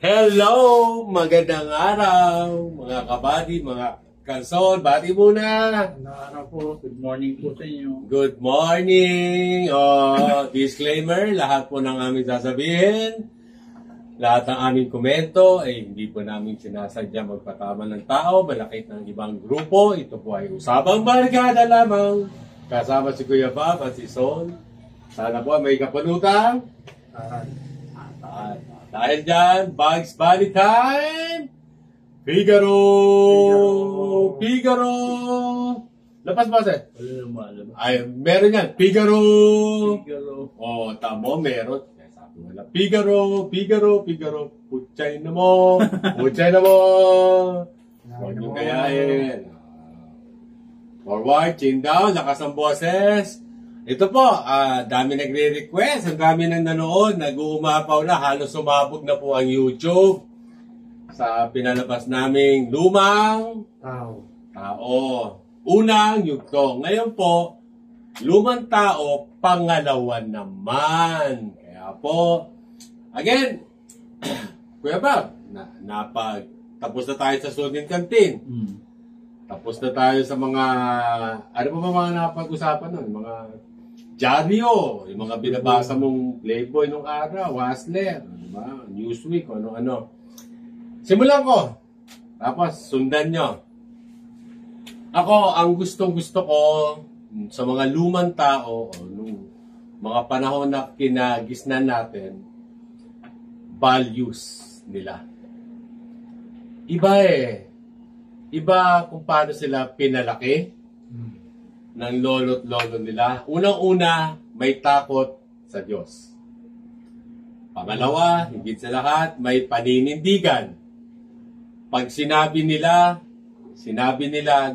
Hello! Magandang araw, mga kabady, mga kanson. Bati muna! Magandang araw po. Good morning po sa inyo. Good morning! Disclaimer, lahat po ng aming sasabihin, lahat ng aming komento, ay hindi po namin sinasadya magpatama ng tao, malakit ng ibang grupo. Ito po ay usapang barkada lamang. Kasama si Kuya Bob at si Son. Sana po may kapulutan. Dahil dyan, Bugs Bunny time! Figaro! Figaro! Lapas ba sir? Wala na maalala. Ay, meron yan. Figaro! Figaro. Oh, tamo, meron. Sabi wala. Figaro! Figaro! Figaro! Putsay na mo! Putsay na mo! Huwag nyo kayain. Forward, chin down, lakas ng boses. Ito po, dami nagre-request, ang dami nang nanood, nag-uumapaw na, halos sumabog na po ang YouTube sa pinalabas naming lumang tao. Unang yugto. Ngayon po, lumang tao, pangalawa naman. Kaya po, again, Kuya Bob, tapos na tayo sa Student Canteen. Tapos na tayo sa mga, ano ba mga napag-usapan nun? Mga dyaryo, yung mga binabasa mong Playboy nung araw, Hustler, diba? Newsweek, ano-ano. Simulan ko. Tapos, sundan nyo. Ako, ang gustong-gusto ko sa mga lumang tao, o nung mga panahon na kinagisnan natin, values nila. Iba Iba kung paano sila pinalaki ng lolo't lolo nila. Unang-una, may takot sa Diyos. Pangalawa, higit sa lahat, may paninindigan. Pag sinabi nila,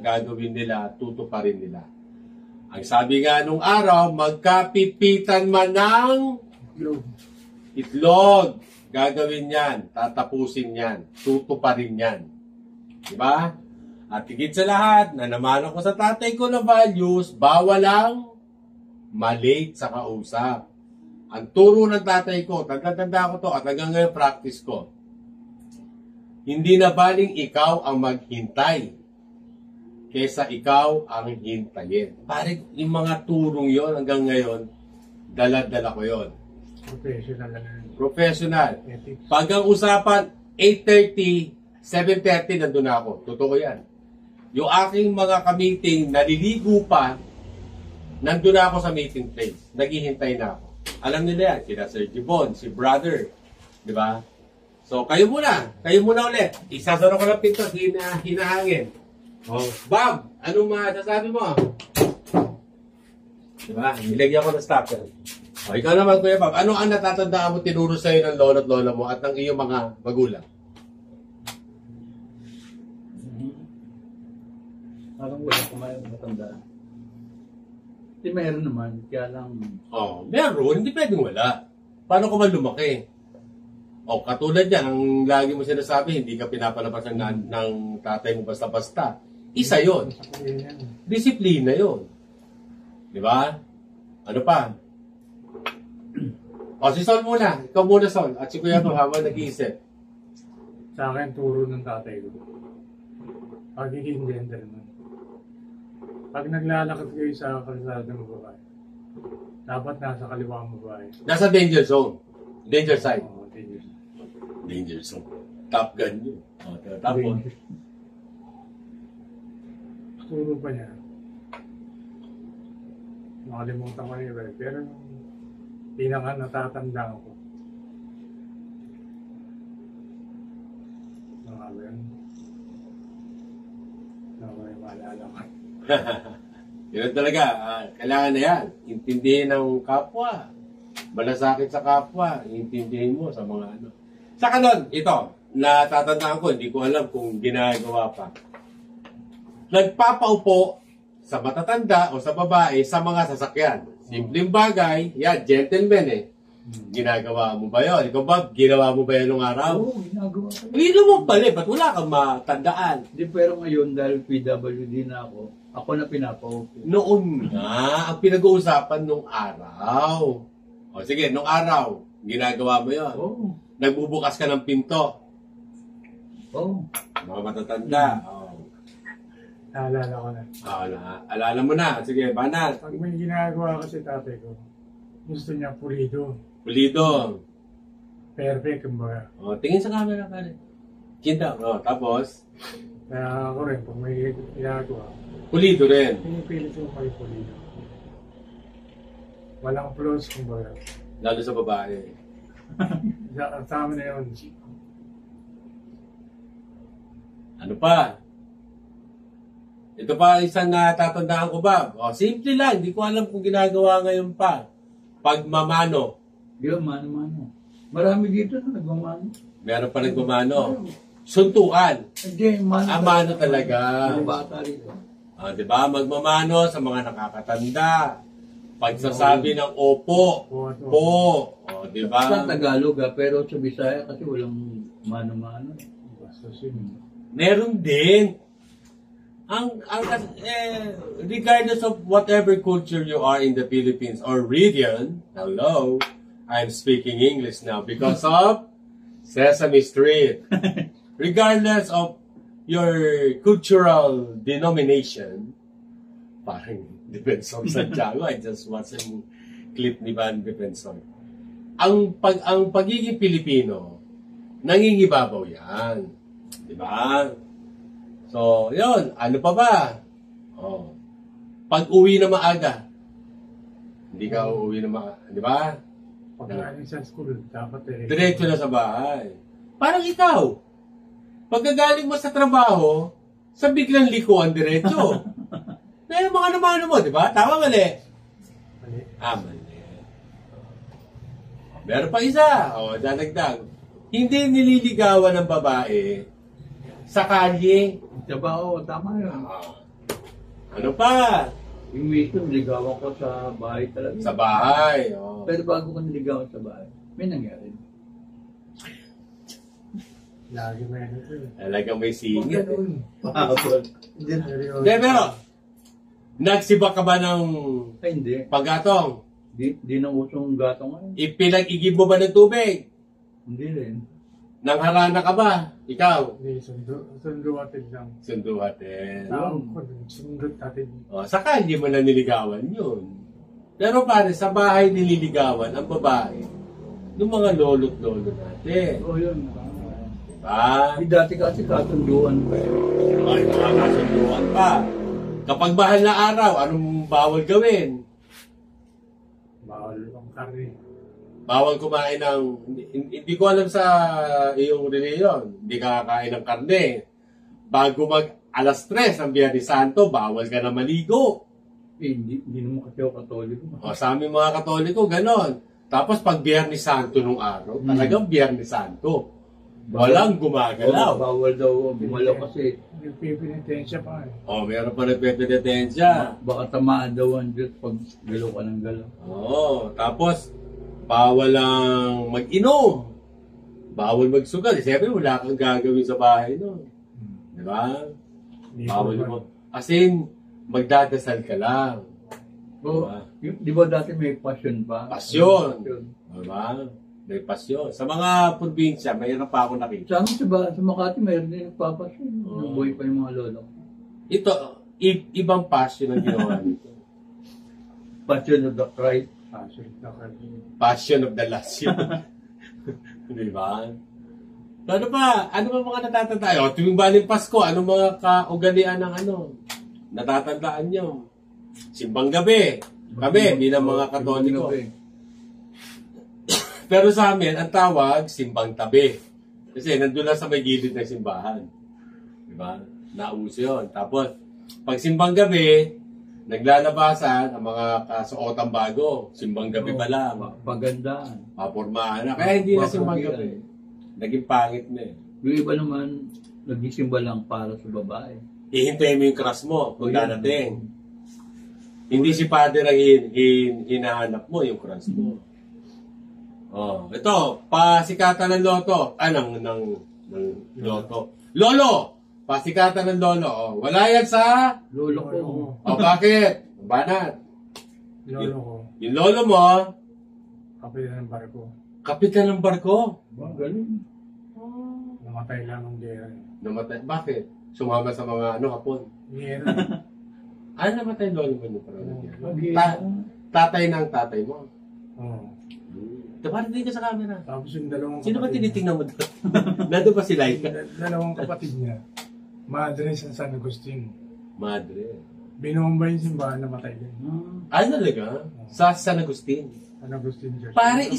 gagawin nila, tutuparin nila. Ang sabi nga nung araw, magkapipitan man ng itlog. Gagawin yan, tatapusin yan, tutuparin yan. Diba? At higit sa lahat, na naman ako sa tatay ko na values, bawal lang malate sa kausap. Ang turo ng tatay ko, tanda ko to at hanggang ngayon practice ko. Hindi na baling ikaw ang maghintay kesa ikaw ang hintayin. Parang yung mga turong yon hanggang ngayon, dala-dala ko yon. Professional. Pag ang usapan, 8:30, 7:30 nandun na ako. Totoo yan. Yung aking mga ka-meeting, naliligo pa, nandun na ako sa meeting place. Naghihintay na ako. Alam nila yan, sila Sir Gibon, si Brother. Di ba? So, kayo muna ulit. Isasara ko ng pinto, hinahangin. Oh, Bob, anong masasabi mo? Di ba? Nilagyan ko ng stopper. O, ikaw naman, Kuya Bob, ano ang natatandaan mo tinuro sa'yo ng lolo't lola mo at ng iyong mga magulang? Parang wala ko matandaan. Hindi, meron naman. Kaya lang... Meron. Hindi pwedeng wala. Paano ko man lumaki? Katulad yan, ang lagi mo sinasabi, hindi ka pinapalabas ng tatay mo basta-basta. Isa yon. Disiplina yon. Di ba? Ano pa? Si Sol muna. Ikaw muna, Sol. At si Kuya ko habang nag-iisip. Sa akin, turo ng tatay ko. Pagiging gentleman. Pag naglalakad kayo sa kalsada ng babae, dapat nasa kaliwa ang babae. Nasa danger zone. Danger side. Danger. Danger zone. Top gun yun. Tapos. Turo pa niya. Nakalimutan ko niya. Pero pinaka natatanda ko. Nakalimutan. Maalala ko. Yun talaga, kailangan na yan. Intindihin ng kapwa. Malasakit sa kapwa, intindihin mo sa mga ano. Sa kanon, ito, natatandaan ko, hindi ko alam kung ginagawa pa. Nagpapaupo sa matatanda o sa babae sa mga sasakyan. Simpleng bagay, gentleman eh. Ginagawa mo ba yun? Ikaw ba, ginawa mo ba yun nung araw? Oo, ginagawa ko. Hindi mo pala, ba't wala kang matandaan? Hindi, pero ngayon, dahil PWD na ako na pinapaupo. Noon nga, ang pinag-uusapan nung araw. Sige, nung araw, ginagawa mo yun. Oo. nagbubukas ka ng pinto. Oh. Mga matatanda. Naalala ko na. Alala mo na. Sige, banat. Pag may ginagawa kasi tatay ko, gusto niya pulido. Pulido. Perfect, kumbaga. Tingin sa camera, pare. Kinta. Tapos? Kaya ako rin, pag may ginagawa, Pulido rin. pinipilit ko kayo pulido. Walang flaws, kumbaga. Lalo sa babae. Sa amin na yun. Ano pa? Ito pa isang natatandaan ko ba? Simple lang. Hindi ko alam kung ginagawa ngayon pa. Pagmamano. Yun, mano-mano. Marami dito na nagmamano. Meron pa nagmamano. Suntukan. Hindi, mano. Mano talaga. Mga bata rito. Diba? Magmamano sa mga nakakatanda. Pagsasabi ng opo. Po. Diba? Sa Tagalog pero sa Bisaya kasi walang mano-mano. Basta yun. Meron din. Regardless of whatever culture you are in the Philippines or region, hello, I'm speaking English now because of Sesame Street. Regardless of your cultural denomination, parang Defensor Santiago, I just watched a clip ni Van Defensor. Ang pagiging Pilipino, nangingibabaw yan. Diba? So, yun. Ano pa ba? Pag-uwi na maaga. Hindi ka uuwi na maaga. Diba? Pag galing sa school, dapat Diretso na sa bahay. Parang ikaw. Pagkagaling mo sa trabaho, sa biglang likuan diretso. Pero mga naman mo, diba? Tama, mali? Mali. Mali. Meron pa isa. Dadagdag. Hindi nililigawan ng babae sa kalye. Trabaho, tama yun. Ano pa? Yung mismo, niligawan ko sa bahay talaga. Sa bahay. Pero bago ko niligawan sa bahay, may nangyari. Lagi may ano ito. Talagang may singit. Hindi. Hindi, pero nagsiba ka ba ng Ay, hindi. paggatong? Di na usong gatong ngayon. Ipinag-igib mo ba ng tubig? Hindi rin. Nang harana ka ba? Ikaw? Hindi, sundo atin lang. Sunduhatin. Tawag ko dun, sundo atin. Sa kalye mo na niligawan yun. Pero pare, sa bahay nililigawan ang babae ng mga lolo't-lolo natin. Oo, yun. Diba? Dati kasi kasunduan pa eh. Ay, makakasunduan pa. Kapag mahal na araw, anong bawal gawin? Bawal ang karne. Bawal kumain ng... Hindi ko alam sa iyong reliyon. Hindi ka kakain ng karne. Bago mag alas 3 ng Biyernes Santo, bawal ka na maligo. Hindi naman kasi ako katoliko. Sa aming mga Katoliko, ganon. Tapos pag Biyernes Santo nung araw, talagang Biyernes Santo. Walang gumagalaw. Bawal daw gumalaw kasi Nagpipinitensya pa eh. Meron pa nagpepedetensya. baka tamaan daw ang Diyos pag galaw ka ng galaw. Tapos bawal lang mag-inom. Bawal magsugal. Siyempre, wala kang gagawin sa bahay no. Di ba? Bawal mo. As in, magdadasal ka lang. Di ba dati may passion pa? Pasyon. Di ba? May pasyon. Sa mga probinsya, mayroon pa ako nakita. Sa Makati, mayroon din nagpapasyon. Nabuhay pa yung mga lolo. Ito, ibang passion ang ginawa nito. Passion of the Christ. Passion of the last year. Di ba? Ano ba? Ano ba mga natatandaan? Tuwing baling Pasko, ano mga kaugalian ng natatandaan nyo? Simbang gabi. Kami, bilang mga Katoliko. Pero sa amin, ang tawag, simbang tabi. Kasi nandun lang sa may gilid ng simbahan. Diba? Nauso yun. Tapos, pag simbang gabi, naglalabasan ang mga kasuotang bago. Simbang gabi pa lang. Pagandaan. Mapurmahan na. Kaya hindi na simbang gabi. Naging pangit na eh. Yung iba naman, nagsisimba lang para sa babae. Ihintayin mo yung crush mo kung darating. Hindi si father ang hinahanap mo, yung crush mo. Ito, pasikatan ng loto. ng loto. Lolo! Pasikatan ng lolo. Wala yan sa... Lolo ko. Bakit? Banat. Lolo ko. Yung lolo mo, Kapitan ng barko. Kapitan ng barko. Galing. Namatay lang ang gera. Namatay. Bakit? Sumama sa mga Hapon. Gera. Ano namatay lolo mo nung parang tatay ng tatay mo? Oo. Dapat din ka sa camera. Tapos yung dalawang Sino ba kapatid niya- tinitingnan mo doon? Nandun ba si Laika? Dalawang kapatid niya. Madre sa San Agustin. Madre. Binomba yung simbahan, namatay din. Ano talaga? Sa San Agustin. San Agustin Church. Pare,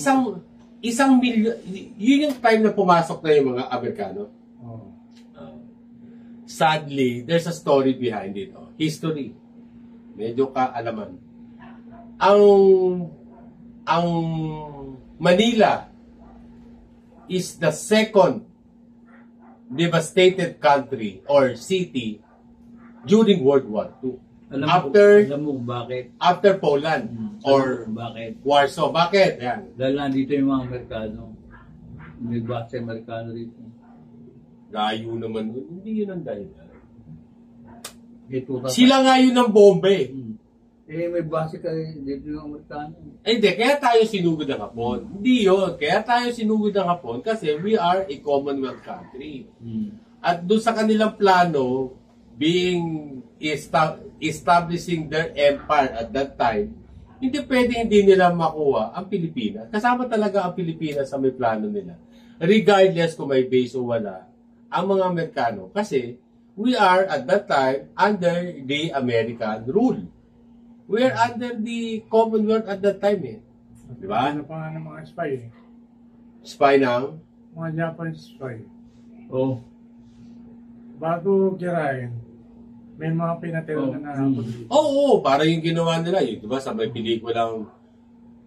isang milyon, yun yung time na pumasok na yung mga Amerikano. Oo. Sadly, there's a story behind it. Oh. History. Medyo kaalaman. Ang Manila is the second devastated country or city during World War II. Alam mo bakit? After Poland or Bakit? Warsaw. Bakit? Yan. Dahil nandito yung mga Amerikano. May base Amerikano rito. Layo naman yun. Hindi yun ang dahilan. Ito Sila nga yun ang bombe. may base ka dito yung Amerikano. Hindi, kaya tayo sinugod ng Hapon. Hindi yun. Kaya tayo sinugod ng Hapon kasi we are a Commonwealth country. At doon sa kanilang plano, being establishing their empire at that time, hindi pwede hindi nila makuha ang Pilipinas. Kasama talaga ang Pilipinas sa may plano nila. Regardless kung may base o wala, ang mga Amerikano. Kasi we are at that time under the American rule. We are under the Commonwealth at that time eh. Di ba? Ano pa nga ng mga spy eh. Spy ng Mga Japanese spy. Oh. Bago girahin, may mga pinatira na narapot dito. Oo, para yung ginawa nila, yun, di ba, sa may pelikulang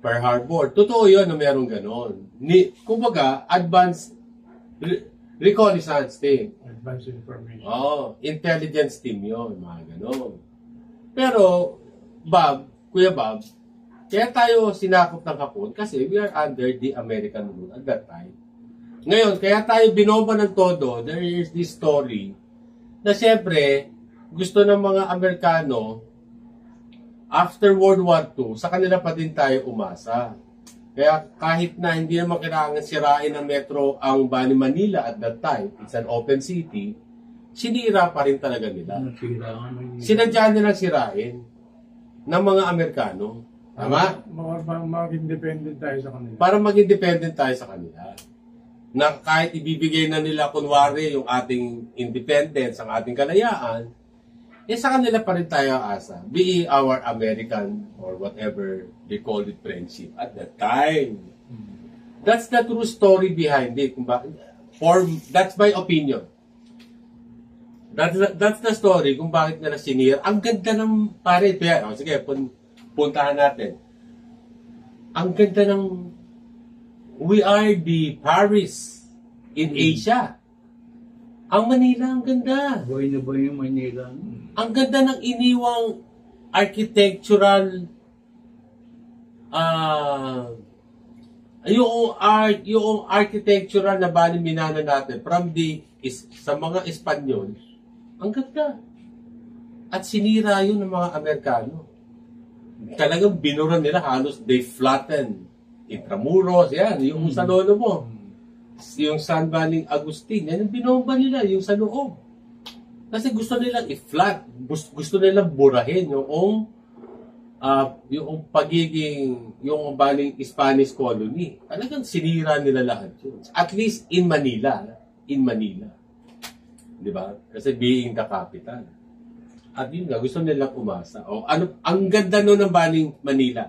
Pearl Harbor. Totoo yun na merong ganon. Kumbaga, advanced reconnaissance team. Advanced information. Oo, intelligence team yun, mga ganon. Pero, Kuya Bob, kaya tayo sinakop ng Hapon kasi we are under the American rule at that time. Ngayon, kaya tayo binomba ng todo, there is this story na siyempre, gusto ng mga Amerikano, after World War II, sa kanila pa din tayo umasa. Kaya kahit na hindi naman kailangan sirain ng metro ang Bani Manila at that time, it's an open city, sinira pa rin talaga nila. Sinadya nilang sirain ng mga Amerikano. Tama? Mag-independent tayo sa kanila. Para mag-independent tayo sa kanila. Na kahit ibibigay na nila kunwari yung ating independence, ang ating kalayaan, sa kanila pa rin tayo asa. Be our American or whatever they call it friendship at that time. That's the true story behind it. That's my opinion. That's the story kung bakit nila sinira. Ang ganda ng pare. Sige, puntahan natin. Ang ganda ng we are the Paris in Asia. Ang Manila, ang ganda. Boy na boy yung Manila. Ang ganda ng iniwang architectural yung architectural na baliminana natin from sa mga Espanyol, ang ganda. At sinira yun ng mga Amerikano. Talagang binura nila, halos they flatten Intramuros, yan, yung sa lolo mo. Yung San Baling Agustin, yan yung binomba nila, yung sa loob. Kasi gusto nilang i-flat, gusto nilang burahin yung pagiging, yung baling Spanish colony. Talagang sinira nila lahat yun. At least in Manila. Di ba? Kasi being the capital. At yun nga, gusto nilang umasa. Ang ganda nun ng baling Manila.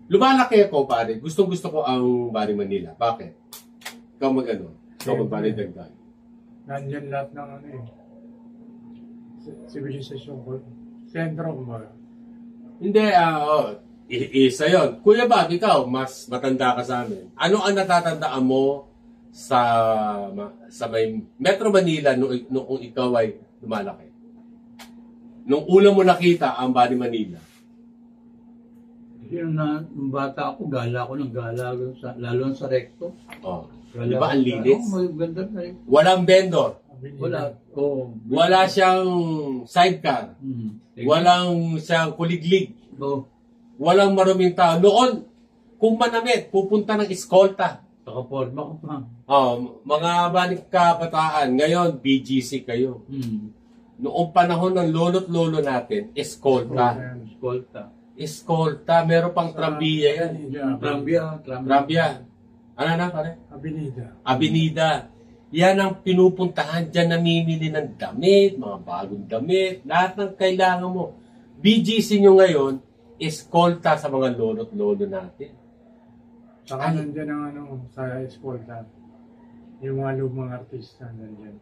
Lumalaki ako, pare. Gustong-gusto ko ang Baling Manila. Bakit? Ikaw Ikaw mag-Baling Dagdag. Nandyan lahat ng civilization ko. Sentro, kumbaga. Hindi, isa yun. Kuya Bob, ikaw, mas matanda ka sa amin. Ano ang natatandaan mo sa may Metro Manila noong ikaw ay lumalaki? Nung una mo nakita ang Baling Manila? Nung bata ako, gala lalo sa recto. Di ba ang linis? Maganda na rin. Walang vendor. Wala. Wala siyang sidecar. Walang siyang kuliglig. Oh. Walang maruming tao. Noon, Kung manamit, pupunta ng eskolta. Nakaporma ko pa. Mga balik kabataan, ngayon, BGC kayo. Noong panahon ng lolo't lolo natin, eskolta. Eskolta. Eskolta, meron pang trambiya yan. Trambia. Ano na, pare? Avenida. Yan ang pinupuntahan. Diyan namimili ng damit, mga bagong damit, lahat ng kailangan mo. BGC nyo ngayon, eskolta sa mga lolo't lolo natin. Saka nandiyan ang sa eskolta. Yung mga lumang artista nandiyan.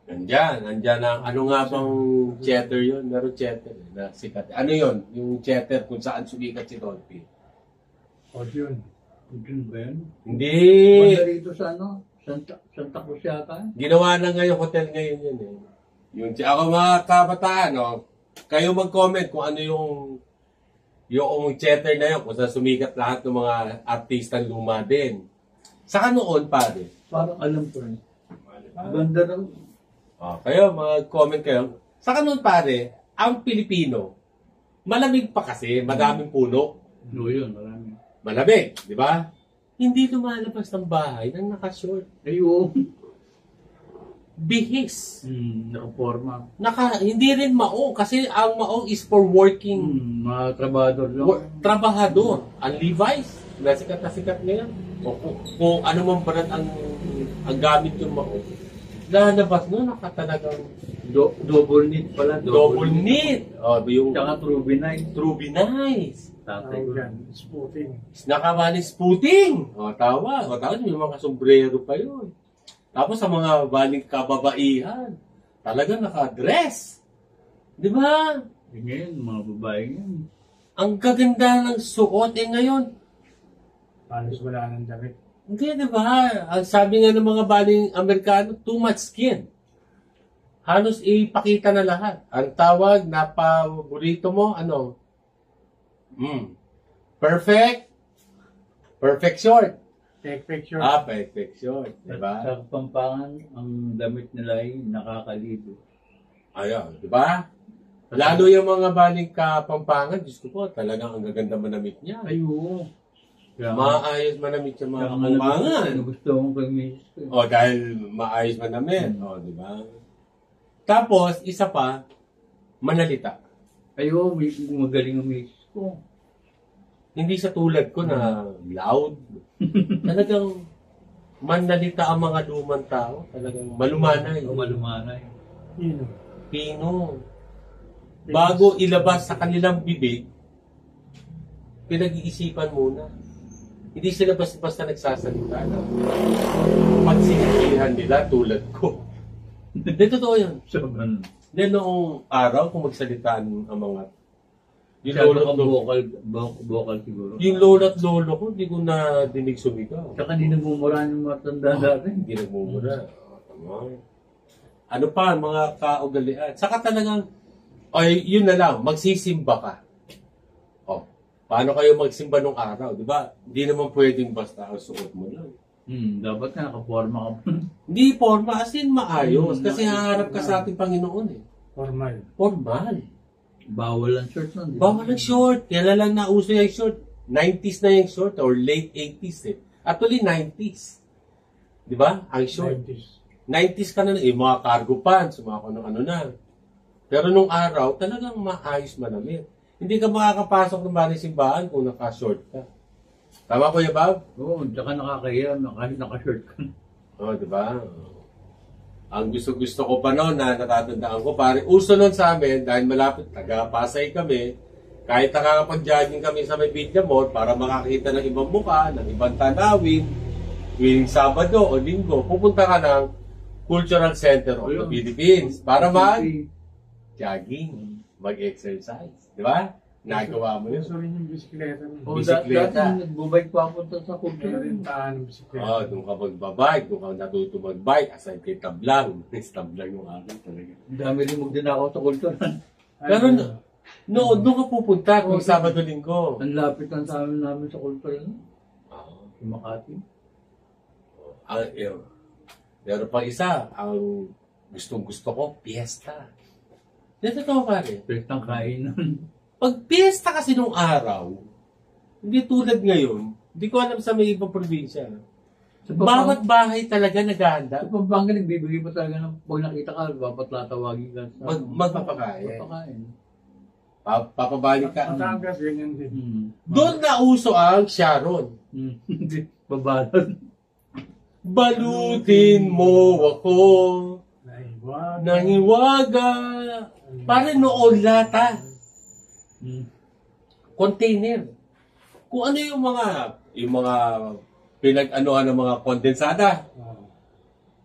Nandyan ang, ano nga bang theater yun? Meron theater na sikat. Ano yun? Yung theater kung saan sumikat si Dolphy. Yun. Yun ba yun? Hindi. Banda rito sa Santa Cruz yata. Ginawa na ngayon, hotel ngayon yun eh. Yung, ako mga kabataan, kayo mag-comment kung ano yung theater na yun, kung saan sumikat lahat ng mga artistang luma din. Saka noon, pare. Parang alam ko rin. Banda ng... Kayo, mag-comment kayo. Saka noon, pare, ang Pilipino, malamig pa kasi, madaming puno. No, yun, marami. Malamig, di ba? Hindi lumalabas ng bahay nang naka-short. Ayun. Bihis. Nakaporma. Hindi rin maong, kasi ang maong is for working. Mga trabador lang. Trabahador. Ang Levi's, nasikat na sikat ngayon. Kung ano man brand ang gamit yung maong. Lalabas no, nakatalagang double knit pala. double knit. Yung Tsaka True Nice. Tatay ko. Spooting. Nakamanis puting. Tawa. May mga sombrero pa yun. Tapos sa mga baling kababaihan, talagang naka-dress. Di ba? Ngayon, mga babae ngayon. Ang gaganda ng suot ngayon. Halos wala nang damit. Hindi, di ba? Ang sabi nga ng mga baling Amerikano, too much skin. Halos ipakita na lahat. Ang tawag na paborito mo, ano? Perfect. Perfect short. Take picture. Perfect short. Diba? Sa Kapampangan, ang damit nila ay nakakalibo. Ayun, diba? Lalo yung mga baling Kapampangan, Diyos ko po, talagang ang gaganda manamit niya. Ayun. Maayos manamit yung mga Kapampangan. Kapampangan. Gusto kong kay misis ko. Dahil maayos manamit. Diba? Tapos, isa pa, manalita. Ayun, magaling ang misis ko. Hindi sa tulad ko na loud. Talagang manalita ang mga lumang tao. Talagang malumanay. Malumanay. Pino. Bago ilabas sa kanilang bibig, pinag-iisipan muna. Hindi sila basta nagsasalita na pagsisihan nila tulad ko. Hindi, totoo yun. Then noong araw, kung magsalitaan ang mga yung vocal siguro. Yung lola at lolo ko, hindi ko na dinig sumigaw. Saka hindi nagmumura yung mga tanda natin. Hindi nagmumura. Ano pa, mga kaugalian. Saka talagang, yun na lang, magsisimba ka. Paano kayo magsimba nung araw? Di ba? Hindi naman pwedeng basta ang suot mo lang. Dapat nga nakaporma ka pa. Hindi forma, as in maayos. Kasi haharap ka sa ating Panginoon eh. Formal. Bawal ang short nun. Bawal ang short. Kaya lang nauso yung short. 90s na yung short or late 80s eh. Actually, 90s. Di ba? Ang short. 90s ka na mga cargo pants, mga ano na. Pero nung araw, talagang maayos manamit. Hindi ka makakapasok ng bahay simbahan kung naka-short ka. Tama ko yung Bob? Oo, tsaka nakakahiya kahit naka-short ka. Di ba? Ang gusto ko pa noon na natatandaan ko, pare, uso noon sa amin, dahil malapit, taga-Pasay kami, kahit nakakapag-jogging kami sa may Villa Mall para makakita ng ibang mukha, ng ibang tanawin, tuwing Sabado o Linggo, pupunta ka ng Cultural Center of the Philippines para mag-jogging, mag-exercise. Di ba? Nagawa mo yun. Gusto rin yung bisikleta. Dati nagbubike pa ako sa kultura. Doon ka magbabike, doon ka natuto magbike, aside kay tablang. Tablang yung akin talaga. Dami rin din ako sa kultura. Pero doon ka pupunta kung Sabado-Linggo. Ang lapit lang sa amin namin sa kultura. Sa Makati. Pero pa isa, ang gustong-gusto ko, piyesta. Dito to pare. Piyestang kainan. Pag piyesta kasi nung araw, hindi tulad ngayon, Hindi ko alam sa may ibang probinsya. Sa Bawat bahay talaga naghahanda. Sa Pampanga, nagbibigay pa talaga ng pag nakita ka, dapat tatawagin ka. Magpapakain. Papabalik ka. Batangas, ganyan din. Doon na uso ang Sharon. Hindi, babalot. Balutin mo ako. Naiwag. Nangiwaga. Parang noon lata. Container. Kung ano yung mga pinag-anuhan ng mga kondensada.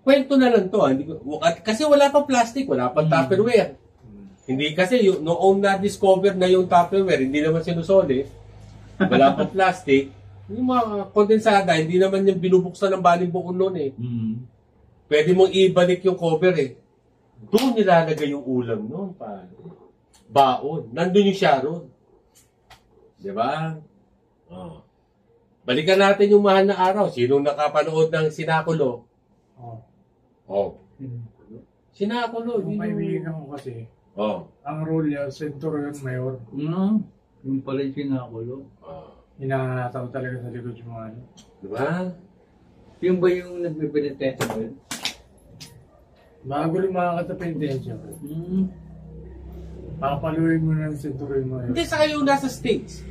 Kwento na lang to. Kasi wala pa plastic, wala pa Tupperware. Hindi kasi noong na-discover na yung Tupperware, hindi naman sinusoli. Wala pa plastic. Yung mga kondensada, hindi naman yung binubuksan ng balimbong noon eh. Pwede mong ibalik yung cover eh. Doon nilalagay yung ulam noon, pare. Baon. Nandun yung Sharon. Diba? Oh. Balikan natin yung mahal na araw. Sinong nakapanood ng Sinakulo? Oh. Sinakulo. Yung kaibigan ko kasi, ang role niya, Centurion Mayor. Yung pala yung sinakulo. Hinahataw talaga sa likod yung mga ano. Diba? Yung ba yung nagpipinitensya ba yun? Bago lumakat sa penitensya, papaluin mo ng Centurion Mayor. Hindi, saka yung nasa States.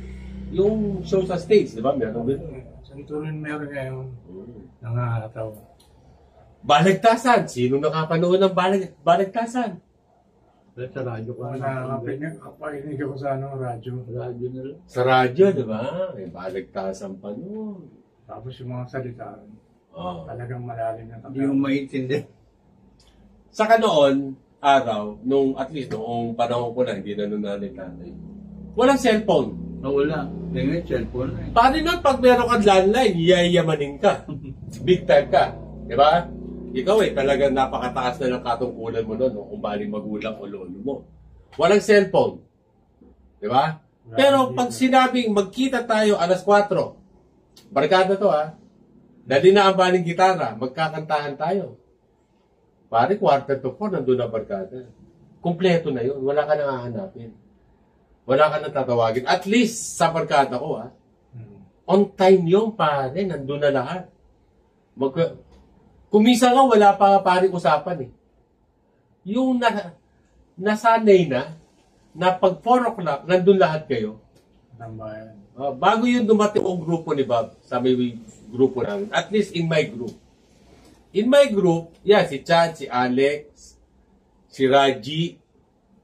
Yung show sa States, di ba? Meron din. Centurion Mayor ngayon, nangahataw. Baligtasan. Sino nakapanood ng baligtasan? Sa radyo ka. Nakapainig ako sa radyo. Radyo na lang. Sa radyo, di ba? May baligtasan pa noon. Tapos yung mga salita, talagang malalim na Hindi mo maintindihan. Saka noon, araw, at least noong panahon ko na, hindi na nun nanay. Walang cellphone. Wala. Ngayon, cellphone na eh. Pari nun, pag meron kang landline, yayamanin ka. Big time ka. Di ba? Ikaw talagang napakataas na ng katungkulan mo noon kung baling magulang o lolo mo. Walang cellphone. Di ba? Pero pag sinabing magkita tayo alas 4, barkada to dali na ang baling gitara, magkakantahan tayo. Pare, 3:45, nandun na barkada. Kumpleto na yun. Wala ka nang hahanapin. Wala ka nang tatawagin. At least, sa barkada ko, on time yung pare, nandun na lahat. Kumisa nga, wala pa pare usapan eh. Yung nasanay na pag 4 o'clock, nandun lahat kayo. Nambayan. Bago yun dumating ang grupo ni Bob, sa may grupo namin, at least in my group. In my group, si Chad, si Alex, si Raji,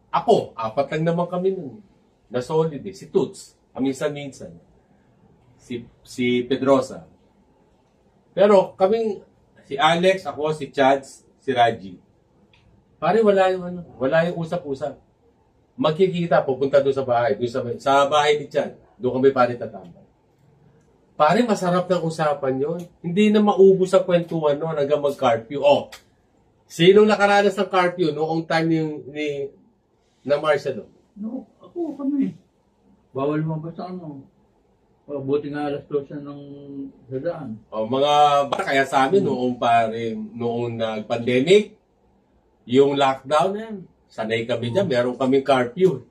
ako, 4 lang naman kami nun. Na solid eh. Si Toots, minsan-minsan. Si Pedrosa. Pero si Alex, ako, si Chad, si Raji. Pare, wala yung usap-usap. Magkikita, pupunta doon sa bahay. Sa bahay ni Chad. Doon kami pare tatambay. Pare, masarap ng usapan yon. Hindi na maubos ang kwentuhan noon hanggang mag-curfew. Sinong nakaranas ng curfew noong time na Marcelo? No, ako kami. Bawal lumabas sa buti nga alas 12 ng dadaan. Kaya sa amin noong nag-pandemic, yung lockdown sanay kami dyan, meron kaming curfew.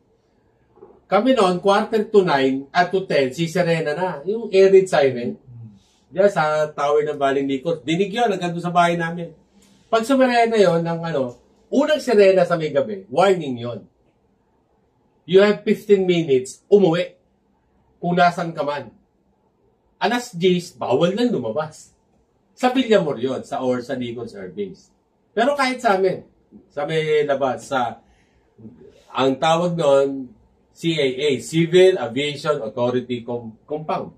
Kami noon, 8:45 at 10, si Serena na. Yung air raid siren. Diyan sa tower ng Baling Nikos. Dinig yun, hanggang doon sa bahay namin. Pag sumirena yun, unang sirena sa may gabi, warning yon. You have 15 minutes, umuwi. Kung nasan ka man. Alas 10, bawal nang lumabas. Sa Villamor yun, sa Nikos Air Base. Pero kahit sa amin, sa may labas, ang tawag noon, CAA, Civil Aviation Authority Compound.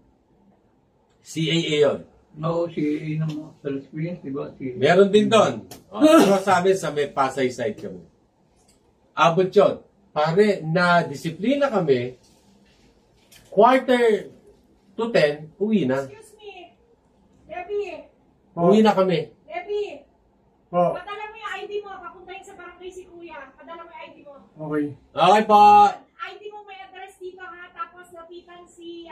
CAA yun. No, CAA ng Las Piñas, di ba? Meron din doon. Pero sa amin, sa may Pasay side kami. Abot yun. Pare, na-disiplina kami, 9:45, uwi na. Excuse me. Debbie. Uwi na kami. Debbie. Padala mo yung ID mo. Papuntahin sa barangay si Kuya. Padala mo yung ID mo. Okay. Okay po. ID mo may address dito ha. Tapos lapitan si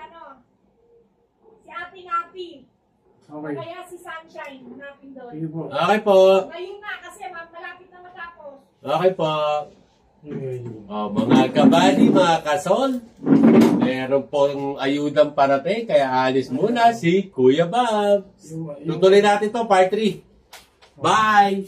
Ating Api. Okay. Kaya si Sunshine. Hanapin doon. Sige po. Okay po. Ngayon na kasi malapit na matapos. Okay po. Okay. Mga kabali, mga kasol, Meron pong ayudang parating, kaya alis muna si Kuya Bob. Tutuloy natin to, part 3. Bye!